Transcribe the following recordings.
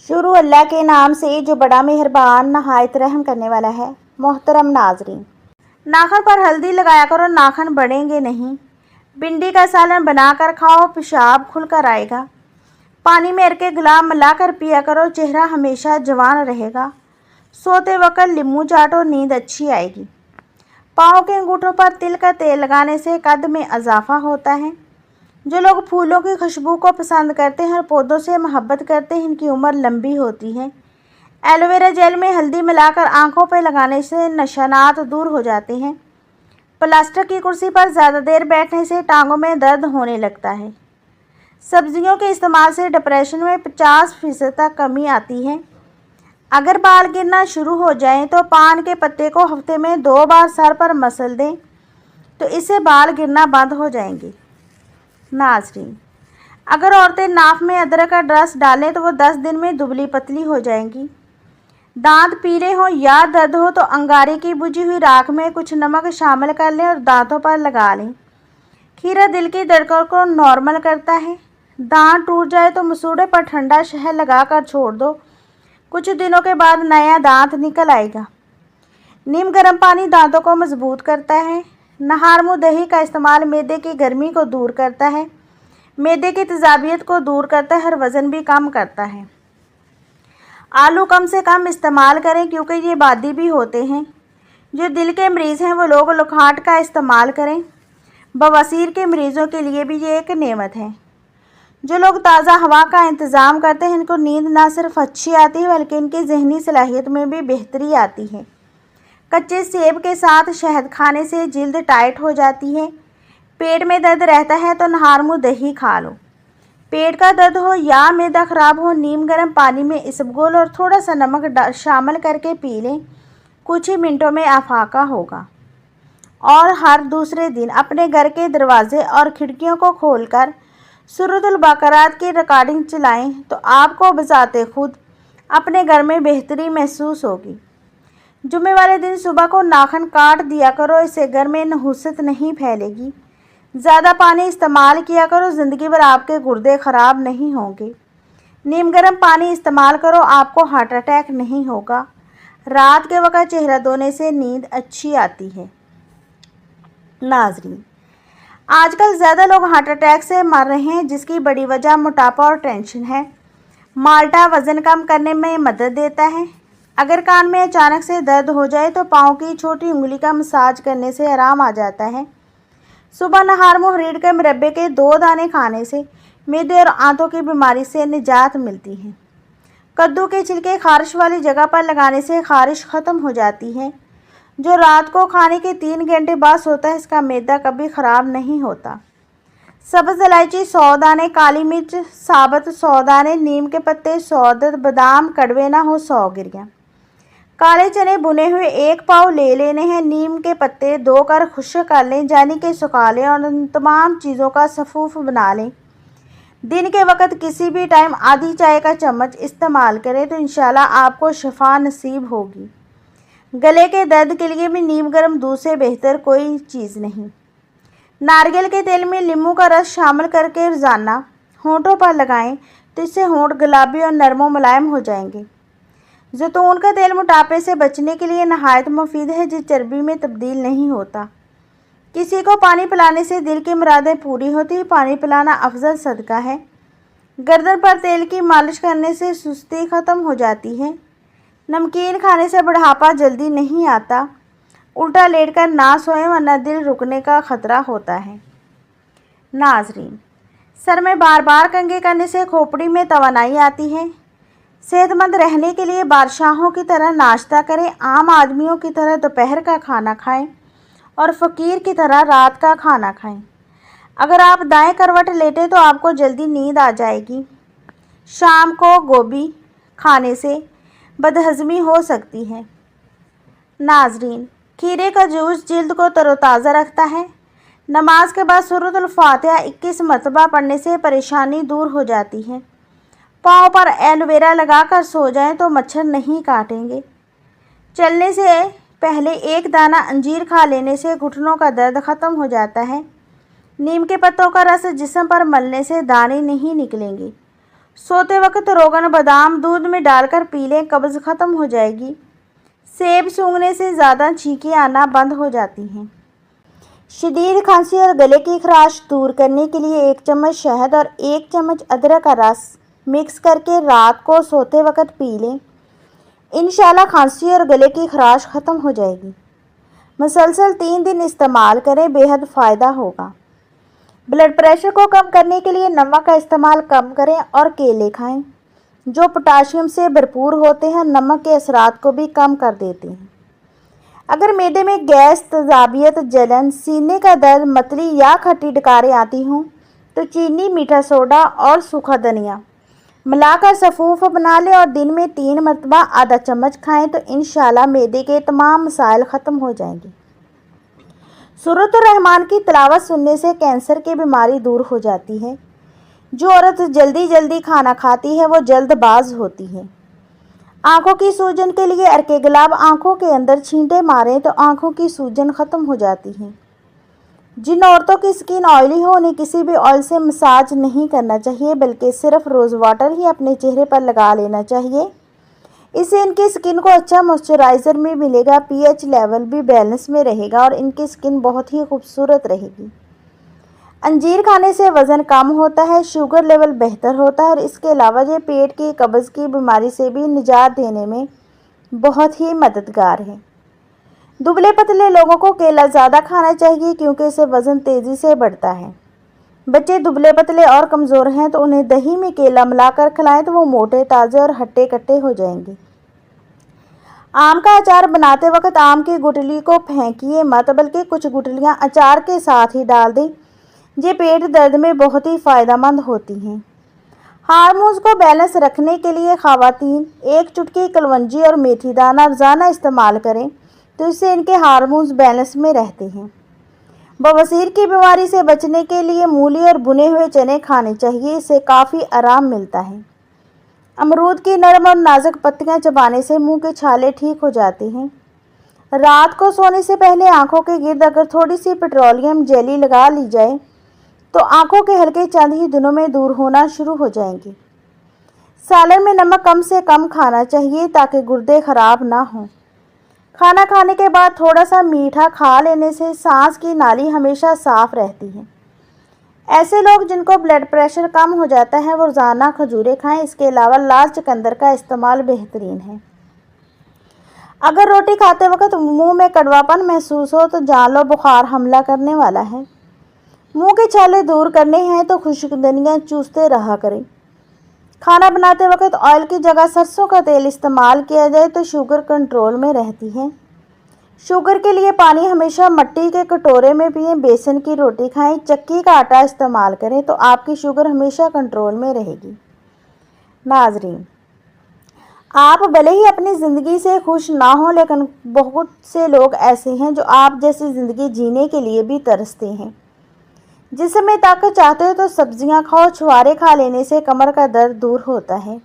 شروع اللہ کے نام سے جو بڑا مہربان نہایت رحم کرنے والا ہے۔ محترم ناظرین، ناخن پر ہلدی لگایا کرو، ناخن بڑھیں گے نہیں۔ بھنڈی کا سالن بنا کر کھاؤ، پیشاب کھل کر آئے گا۔ پانی میں کے گلاب ملا کر پیا کرو، چہرہ ہمیشہ جوان رہے گا۔ سوتے وقت لیموں چاٹو، نیند اچھی آئے گی۔ پاؤں کے انگوٹھوں پر تل کا تیل لگانے سے قد میں اضافہ ہوتا ہے۔ جو لوگ پھولوں کی خوشبو کو پسند کرتے ہیں اور پودوں سے محبت کرتے ہیں، ان کی عمر لمبی ہوتی ہے۔ ایلو ویرا جیل میں ہلدی ملا کر آنکھوں پہ لگانے سے نشانات دور ہو جاتے ہیں۔ پلاسٹک کی کرسی پر زیادہ دیر بیٹھنے سے ٹانگوں میں درد ہونے لگتا ہے۔ سبزیوں کے استعمال سے ڈپریشن میں 50% تک کمی آتی ہے۔ اگر بال گرنا شروع ہو جائیں تو پان کے پتے کو ہفتے میں 2 بار سر پر مسل دیں تو اس سے بال گرنا بند ہو جائیں گے۔ ناظرین، اگر عورتیں ناف میں ادرک کا رس ڈالیں تو وہ 10 دن میں دبلی پتلی ہو جائیں گی۔ دانت پیلے ہوں یا درد ہو تو انگارے کی بجھی ہوئی راکھ میں کچھ نمک شامل کر لیں اور دانتوں پر لگا لیں۔ کھیرا دل کی دھڑکن کو نارمل کرتا ہے۔ دانت ٹوٹ جائے تو مسوڑے پر ٹھنڈا شہد لگا کر چھوڑ دو، کچھ دنوں کے بعد نیا دانت نکل آئے گا۔ نیم گرم پانی دانتوں کو مضبوط کرتا ہے۔ نہار منہ دہی کا استعمال معدے کی گرمی کو دور کرتا ہے، معدے کی تیزابیت کو دور کرتا ہے اور وزن بھی کم کرتا ہے۔ آلو کم سے کم استعمال کریں کیونکہ یہ بادی بھی ہوتے ہیں۔ جو دل کے مریض ہیں وہ لوگ لوکھاٹ کا استعمال کریں۔ بواسیر کے مریضوں کے لیے بھی یہ ایک نعمت ہے۔ جو لوگ تازہ ہوا کا انتظام کرتے ہیں، ان کو نیند نہ صرف اچھی آتی ہے بلکہ ان کی ذہنی صلاحیت میں بھی بہتری آتی ہے۔ کچے سیب کے ساتھ شہد کھانے سے جلد ٹائٹ ہو جاتی ہے۔ پیٹ میں درد رہتا ہے تو نہار منہ دہی کھا لو۔ پیٹ کا درد ہو یا معدہ خراب ہو، نیم گرم پانی میں اسبگول اور تھوڑا سا نمک شامل کر کے پی لیں، کچھ ہی منٹوں میں افاقہ ہوگا۔ اور ہر دوسرے دن اپنے گھر کے دروازے اور کھڑکیوں کو کھول کر سورۃ البقرہ کی ریکارڈنگ چلائیں تو آپ کو بذات خود اپنے گھر میں بہتری محسوس ہوگی۔ جمعے والے دن صبح کو ناخن کاٹ دیا کرو، اس سے گھر میں نحوست نہیں پھیلے گی۔ زیادہ پانی استعمال کیا کرو، زندگی بھر آپ کے گردے خراب نہیں ہوں گے۔ نیم گرم پانی استعمال کرو، آپ کو ہارٹ اٹیک نہیں ہوگا۔ رات کے وقت چہرہ دھونے سے نیند اچھی آتی ہے۔ ناظرین، آج کل زیادہ لوگ ہارٹ اٹیک سے مر رہے ہیں، جس کی بڑی وجہ موٹاپا اور ٹینشن ہے۔ مالٹا وزن کم کرنے میں مدد دیتا ہے۔ اگر کان میں اچانک سے درد ہو جائے تو پاؤں کی چھوٹی انگلی کا مساج کرنے سے آرام آ جاتا ہے۔ صبح نہار منہ ریڑھ کے مربے کے 2 دانے کھانے سے معدے اور آنتوں کی بیماری سے نجات ملتی ہے۔ کدو کے چھلکے خارش والی جگہ پر لگانے سے خارش ختم ہو جاتی ہے۔ جو رات کو کھانے کے 3 گھنٹے بعد سوتا ہے، اس کا معدہ کبھی خراب نہیں ہوتا۔ سبز الائچی 100 دانے، کالی مرچ ثابت 100 دانے، نیم کے پتے 100 عدد، بادام کڑوے نہ ہو 100 گریاں۔ کالے چنے بنے ہوئے 1 پاؤ لے لینے ہیں۔ نیم کے پتے دھو کر خشک کر لیں، یعنی کہ سکھا لیں اور ان تمام چیزوں کا سفوف بنا لیں۔ دن کے وقت کسی بھی ٹائم آدھی چائے کا چمچ استعمال کریں تو انشاءاللہ آپ کو شفا نصیب ہوگی۔ گلے کے درد کے لیے بھی نیم گرم دودھ سے بہتر کوئی چیز نہیں۔ ناریل کے تیل میں لیموں کا رس شامل کر کے روزانہ ہونٹوں پر لگائیں تو اس سے ہونٹ گلابی اور نرم و ملائم ہو جائیں گے۔ زیتون کا تیل موٹاپے سے بچنے کے لیے نہایت مفید ہے، جو چربی میں تبدیل نہیں ہوتا۔ کسی کو پانی پلانے سے دل کی مرادیں پوری ہوتی ہیں۔ پانی پلانا افضل صدقہ ہے۔ گردن پر تیل کی مالش کرنے سے سستی ختم ہو جاتی ہے۔ نمکین کھانے سے بڑھاپا جلدی نہیں آتا۔ الٹا لیٹ کر نہ سوئیں ورنہ دل رکنے کا خطرہ ہوتا ہے۔ ناظرین، سر میں بار بار کنگھے کرنے سے کھوپڑی میں توانائی آتی ہے۔ صحت مند رہنے کے لیے بادشاہوں کی طرح ناشتہ کریں، عام آدمیوں کی طرح دوپہر کا کھانا کھائیں اور فقیر کی طرح رات کا کھانا کھائیں۔ اگر آپ دائیں کروٹ لیٹیں تو آپ کو جلدی نیند آ جائے گی۔ شام کو گوبھی کھانے سے بدہضمی ہو سکتی ہے۔ ناظرین، کھیرے کا جوس جلد کو تر و تازہ رکھتا ہے۔ نماز کے بعد سورۃ الفاتحہ 21 مرتبہ پڑھنے سے پریشانی دور ہو جاتی ہے۔ پاؤں پر ایلو ویرا لگا کر سو جائیں تو مچھر نہیں کاٹیں گے۔ چلنے سے پہلے 1 دانہ انجیر کھا لینے سے گھٹنوں کا درد ختم ہو جاتا ہے۔ نیم کے پتوں کا رس جسم پر ملنے سے دانے نہیں نکلیں گے۔ सोते वक्त रोगन बादाम दूध में डालकर पी लें, कब्ज खत्म हो जाएगी। सेब सूंघने से ज़्यादा छींकें आना बंद हो जाती हैं। शदीद खांसी और गले की खराश दूर करने के लिए 1 चम्मच शहद और 1 चम्मच अदरक का रस मिक्स करके रात को सोते वक्त पी लें। इंशाल्लाह खांसी और गले की खराश ख़त्म हो जाएगी। मुसलसल 3 दिन इस्तेमाल करें, बेहद फ़ायदा होगा। ब्लड प्रेशर को कम करने के लिए नमक का इस्तेमाल कम करें और केले खाएं, जो पोटाशियम से भरपूर होते हैं, नमक के असरात को भी कम कर देते हैं। अगर मैदे में गैस, तेज़ाबियत, जलन, सीने का दर्द, मतली या खट्टी डकारें आती हों तो चीनी, मीठा सोडा और सूखा धनिया मिलाकर सफ़ूफ बना लें और दिन में 3 मरतबा आधा चम्मच खाएं तो इंशाल्लाह मैदे के तमाम मसाइल ख़त्म हो जाएंगे। सूरत रहमान की तिलावत सुनने से कैंसर की बीमारी दूर हो जाती है। जो औरत जल्दी जल्दी खाना खाती है वो जल्दबाज होती है। आँखों की सूजन के लिए अर्के गुलाब आँखों के अंदर छींटे मारें तो आँखों की सूजन ख़त्म हो जाती है। जिन औरतों की स्किन ऑयली हो उन्हें किसी भी ऑयल से मसाज नहीं करना चाहिए, बल्कि सिर्फ रोज़ वाटर ही अपने चेहरे पर लगा लेना चाहिए। इससे इनकी स्किन को अच्छा मॉइस्चराइज़र भी मिलेगा, पीएच लेवल भी बैलेंस में रहेगा और इनकी स्किन बहुत ही खूबसूरत रहेगी। अंजीर खाने से वज़न कम होता है, शुगर लेवल बेहतर होता है और इसके अलावा ये पेट की कब्ज़ की बीमारी से भी निजात देने में बहुत ही मददगार है। दुबले पतले लोगों को केला ज़्यादा खाना चाहिए क्योंकि इससे वज़न तेज़ी से बढ़ता है। बच्चे दुबले पतले और कमज़ोर हैं तो उन्हें दही में केला मिलाकर खिलाएं तो वो मोटे, ताज़े और हट्टे कट्टे हो जाएंगे। आम का अचार बनाते वक्त आम की गुठली को फेंकिए मत, बल्कि कुछ गुठलियाँ अचार के साथ ही डाल दें। ये पेट दर्द में बहुत ही फ़ायदेमंद होती हैं। हार्मोन्स को बैलेंस रखने के लिए ख़वातीन 1 चुटकी कलवंजी और मेथी दाना रोज़ाना इस्तेमाल करें तो इससे इनके हार्मोन्स बैलेंस में रहते हैं। बवासीर की बीमारी से बचने के लिए मूली और भुने हुए चने खाने चाहिए, इससे काफ़ी आराम मिलता है। अमरूद की नरम और नाजुक पत्तियां चबाने से मुंह के छाले ठीक हो जाते हैं। रात को सोने से पहले आंखों के गिर्द अगर थोड़ी सी पेट्रोलियम जेली लगा ली जाए तो आंखों के हल्के चंद ही दिनों में दूर होना शुरू हो जाएंगे। सालन में नमक कम से कम खाना चाहिए ताकि गुर्दे खराब ना हों। खाना खाने के बाद थोड़ा सा मीठा खा लेने से सांस की नाली हमेशा साफ रहती है। ऐसे लोग जिनको ब्लड प्रेशर कम हो जाता है वो रोज़ाना खजूरें खाएं। इसके अलावा लाल चुकंदर का इस्तेमाल बेहतरीन है। अगर रोटी खाते वक्त मुंह में कड़वापन महसूस हो तो जान लो बुखार हमला करने वाला है। मुंह के छाले दूर करने हैं तो खुशबुदानियाँ चूसते रहा करें। खाना बनाते वक्त ऑयल की जगह सरसों का तेल इस्तेमाल किया जाए तो शुगर कंट्रोल में रहती है। शुगर के लिए पानी हमेशा मिट्टी के कटोरे में पिएं। बेसन की रोटी खाएं, चक्की का आटा इस्तेमाल करें तो आपकी शुगर हमेशा कंट्रोल में रहेगी। नाजरीन, आप भले ही अपनी ज़िंदगी से खुश ना हो, लेकिन बहुत से लोग ऐसे हैं जो आप जैसी ज़िंदगी जीने के लिए भी तरसते हैं। जिस समय ताकत चाहते हो तो सब्जियां खाओ, छुहारे खा लेने से कमर का दर्द दूर होता है।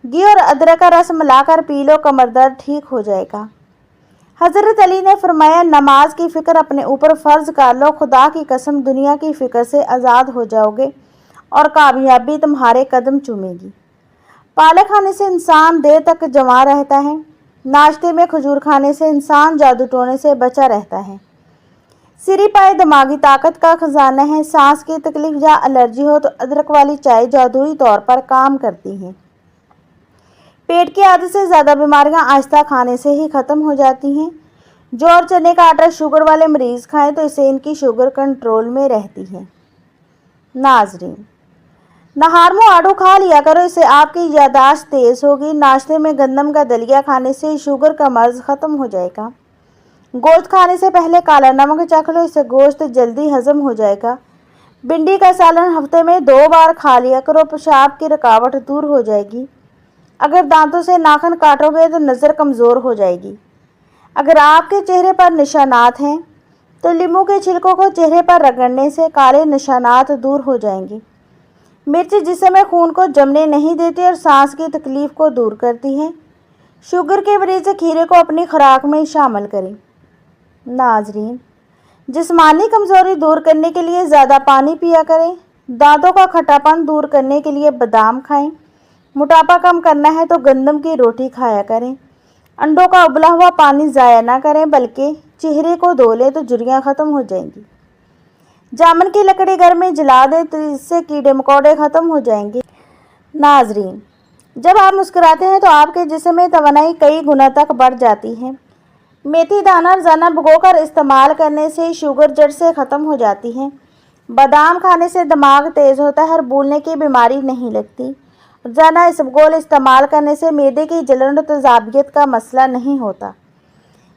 घी और अदरक का रस मिलाकर पी लो, कमर दर्द ठीक हो जाएगा। हज़रत अली ने फरमाया, नमाज की फ़िक्र अपने ऊपर फ़र्ज़ कर लो, खुदा की कसम दुनिया की फ़िक्र से आज़ाद हो जाओगे और कामयाबी तुम्हारे कदम चूमेगी। पालक खाने से इंसान देर तक जवान रहता है। नाश्ते में खजूर खाने से इंसान जादू टोने से बचा रहता है। सिरी पाए दिमागी ताकत का खजाना है। सांस की तकलीफ या एलर्जी हो तो अदरक वाली चाय जादुई तौर पर काम करती है। पेट की आदत से ज़्यादा बीमारियां आहिस्ता खाने से ही ख़त्म हो जाती हैं। जौ और चने का आटा शुगर वाले मरीज़ खाएं तो इससे इनकी शुगर कंट्रोल में रहती है। नाजरीन, नहार में आड़ू खा लिया करो, इससे आपकी यादाश्त तेज़ होगी। नाश्ते में गंदम का दलिया खाने से शुगर का मर्ज़ ख़त्म हो जाएगा। गोश्त खाने से पहले काला नमक चख लो, इससे गोश्त जल्दी हजम हो जाएगा। भिंडी का सालन हफ्ते में 2 बार खा लिया करो, पेशाब की रुकावट दूर हो जाएगी। अगर दांतों से नाखून काटोगे तो नज़र कमज़ोर हो जाएगी। अगर आपके चेहरे पर निशानात हैं तो नींबू के छिलकों को चेहरे पर रगड़ने से काले निशानात दूर हो जाएंगे। मिर्च जिस्म में खून को जमने नहीं देती और सांस की तकलीफ़ को दूर करती है। शुगर के मरीज़ खीरे को अपनी खुराक में शामिल करें। नाजरीन, जिस्मानी कमज़ोरी दूर करने के लिए ज़्यादा पानी पिया करें। दांतों का खट्टापन दूर करने के लिए बादाम खाएं। मोटापा कम करना है तो गंदम की रोटी खाया करें। अंडों का उबला हुआ पानी ज़ाया ना करें, बल्कि चेहरे को धो लें तो झुर्रियाँ ख़त्म हो जाएंगी। जामुन की लकड़ी घर में जला दें तो इससे कीड़े मकोड़े ख़त्म हो जाएंगे। नाजरीन, जब आप मुस्कुराते हैं तो आपके जिस्म में तवानाई कई गुना तक बढ़ जाती है। मेथी दाना रोजाना भिगोकर इस्तेमाल करने से शुगर जड़ से ख़त्म हो जाती है। बादाम खाने से दिमाग तेज़ होता है और भूलने की बीमारी नहीं लगती। रोजाना इसबगोल इस्तेमाल करने से मैदे की जलन और तेजाबियत का मसला नहीं होता।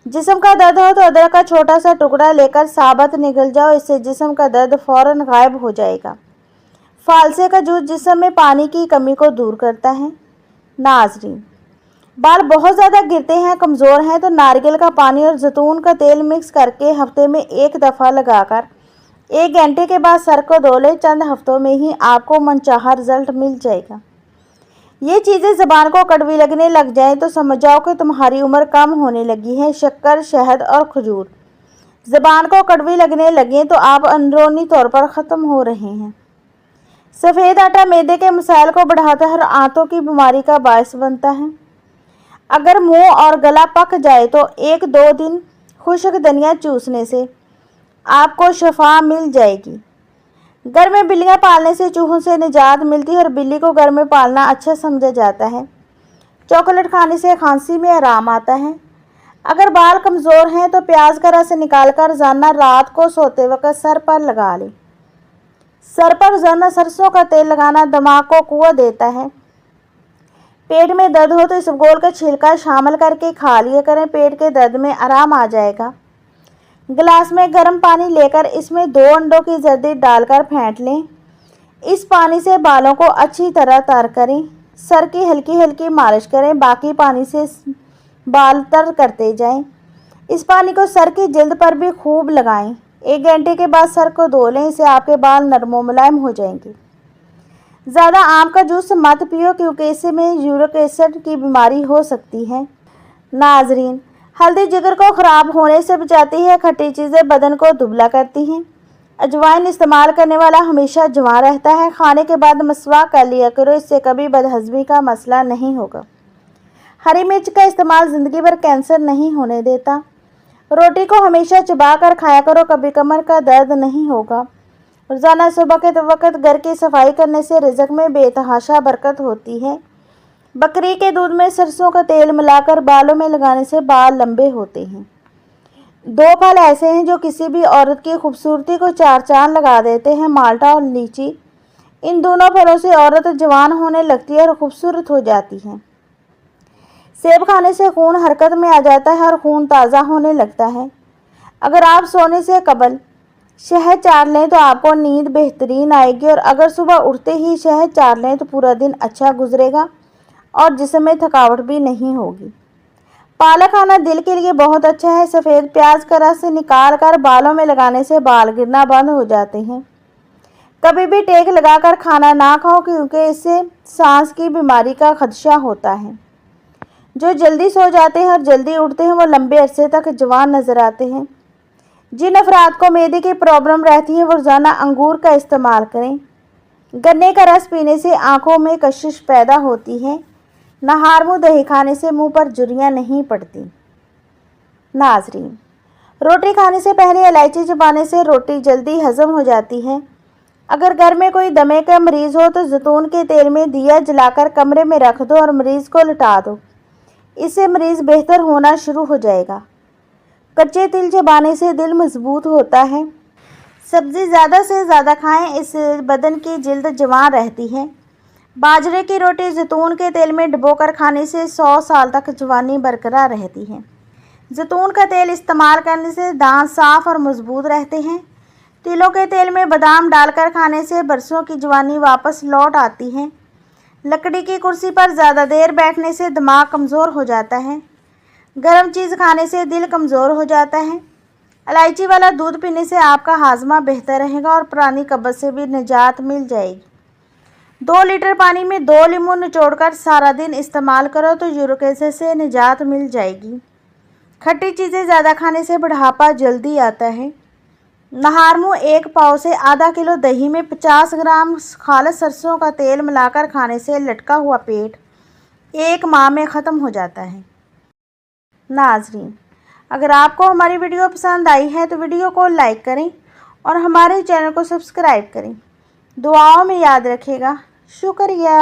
जिस्म का दर्द हो तो अदरक का छोटा सा टुकड़ा लेकर साबत निगल जाओ, इससे जिस्म का दर्द फ़ौरन गायब हो जाएगा। फालसे का जूस जिस्म में पानी की कमी को दूर करता है। नाजरीन, बाल बहुत ज़्यादा गिरते हैं, कमज़ोर हैं तो नारियल का पानी और जैतून का तेल मिक्स करके हफ्ते में एक दफ़ा लगाकर 1 घंटे के बाद सर को धो लें। चंद हफ्तों में ही आपको मनचाहा रिजल्ट मिल जाएगा। ये चीज़ें ज़बान को कड़वी लगने लग जाएं तो समझ जाओ कि तुम्हारी उम्र कम होने लगी है। शक्कर, शहद और खजूर ज़बान को कड़वी लगने लगें तो आप अंदरूनी तौर पर ख़त्म हो रहे हैं। सफ़ेद आटा मैदे के मसाइल को बढ़ाता है और आंतों की बीमारी का बायस बनता है। अगर मुंह और गला पक जाए तो 1-2 दिन खुश्क धनिया चूसने से आपको शफा मिल जाएगी। घर में बिल्लियां पालने से चूहों से निजात मिलती है और बिल्ली को घर में पालना अच्छा समझा जाता है। चॉकलेट खाने से खांसी में आराम आता है। अगर बाल कमज़ोर हैं तो प्याज का रस निकालकर रोजाना रात को सोते वक्त सर पर लगा लें। सर पर रोजाना सरसों का तेल लगाना दिमाग को कुव्वत देता है। पेट में दर्द हो तो इसबगोल का छिलका शामिल करके खा लिया करें, पेट के दर्द में आराम आ जाएगा। गिलास में गर्म पानी लेकर इसमें 2 अंडों की जर्दी डालकर फेंट लें। इस पानी से बालों को अच्छी तरह तर करें। सर की हल्की हल्की मालिश करें, बाकी पानी से बाल तर करते जाएं। इस पानी को सर की जिल्द पर भी खूब लगाएं। 1 घंटे के बाद सर को धो लें, इससे आपके बाल नरम और मुलायम हो जाएंगे। ज़्यादा आम का जूस मत पियो क्योंकि इसमें यूरिक एसिड की बीमारी हो सकती है। नाजरीन, हल्दी जिगर को ख़राब होने से बचाती है। खट्टी चीज़ें बदन को दुबला करती हैं। अजवाइन इस्तेमाल करने वाला हमेशा जवान रहता है। खाने के बाद मसवाक कर लिया करो, इससे कभी बदहज़मी का मसला नहीं होगा। हरी मिर्च का इस्तेमाल ज़िंदगी भर कैंसर नहीं होने देता। रोटी को हमेशा चबा कर खाया करो, कभी कमर का दर्द नहीं होगा। रोज़ाना सुबह के वक्त घर की सफाई करने से रिज़्क में बेतहाशा बरकत होती है। बकरी के दूध में सरसों का तेल मिलाकर बालों में लगाने से बाल लंबे होते हैं। 2 फल ऐसे हैं जो किसी भी औरत की खूबसूरती को 4 चांद लगा देते हैं, माल्टा और लीची। इन दोनों फलों से औरत जवान होने लगती है और खूबसूरत हो जाती है। सेब खाने से खून हरकत में आ जाता है और खून ताज़ा होने लगता है। अगर आप सोने से कबल शहद चाट लें तो आपको नींद बेहतरीन आएगी, और अगर सुबह उठते ही शहद चाट लें तो पूरा दिन अच्छा गुजरेगा और जिस्म में थकावट भी नहीं होगी। पालक खाना दिल के लिए बहुत अच्छा है। सफ़ेद प्याज का रस निकाल कर बालों में लगाने से बाल गिरना बंद हो जाते हैं। कभी भी टेक लगाकर खाना ना खाओ क्योंकि इससे सांस की बीमारी का खदशा होता है। जो जल्दी सो जाते हैं और जल्दी उठते हैं वो लंबे अरसे तक जवान नज़र आते हैं। जिन अफराद को मैदे की प्रॉब्लम रहती है वो रोज़ाना अंगूर का इस्तेमाल करें। गन्ने का रस पीने से आँखों में कशिश पैदा होती है। नहार मुँह दही खाने से मुंह पर झुर्रियाँ नहीं पड़ती। नाजरीन, रोटी खाने से पहले इलायची चबाने से रोटी जल्दी हजम हो जाती है। अगर घर में कोई दमे का मरीज़ हो तो जैतून के तेल में दिया जलाकर कमरे में रख दो और मरीज़ को लिटा दो। इससे मरीज़ बेहतर होना शुरू हो जाएगा। कच्चे तिल चबाने से दिल मजबूत होता है। सब्ज़ी ज़्यादा से ज़्यादा खाएं, इससे बदन की जिल्द जवान रहती है। बाजरे की रोटी जैतून के तेल में डुबोकर खाने से 100 साल तक जवानी बरकरार रहती है। जैतून का तेल इस्तेमाल करने से दांत साफ और मजबूत रहते हैं। तिलों के तेल में बादाम डालकर खाने से बरसों की जवानी वापस लौट आती है। लकड़ी की कुर्सी पर ज़्यादा देर बैठने से दिमाग कमज़ोर हो जाता है। गर्म चीज़ खाने से दिल कमज़ोर हो जाता है। इलायची वाला दूध पीने से आपका हाजमा बेहतर रहेगा और पुरानी कब्ज़ से भी निजात मिल जाएगी। 2 लीटर पानी में 2 लीमू निचोड़कर सारा दिन इस्तेमाल करो तो यूरिक एसिड से निजात मिल जाएगी। खट्टी चीज़ें ज़्यादा खाने से बुढ़ापा जल्दी आता है। نہار منہ 1 پاؤ سے آدھا کلو دہی میں 50 گرام خالص سرسوں کا تیل ملا کر کھانے سے لٹکا ہوا پیٹ 1 ماہ میں ختم ہو جاتا ہے۔ ناظرین، اگر آپ کو ہماری ویڈیو پسند آئی ہے تو ویڈیو کو لائک کریں اور ہمارے چینل کو سبسکرائب کریں۔ دعاؤں میں یاد رکھیے گا۔ شکریہ۔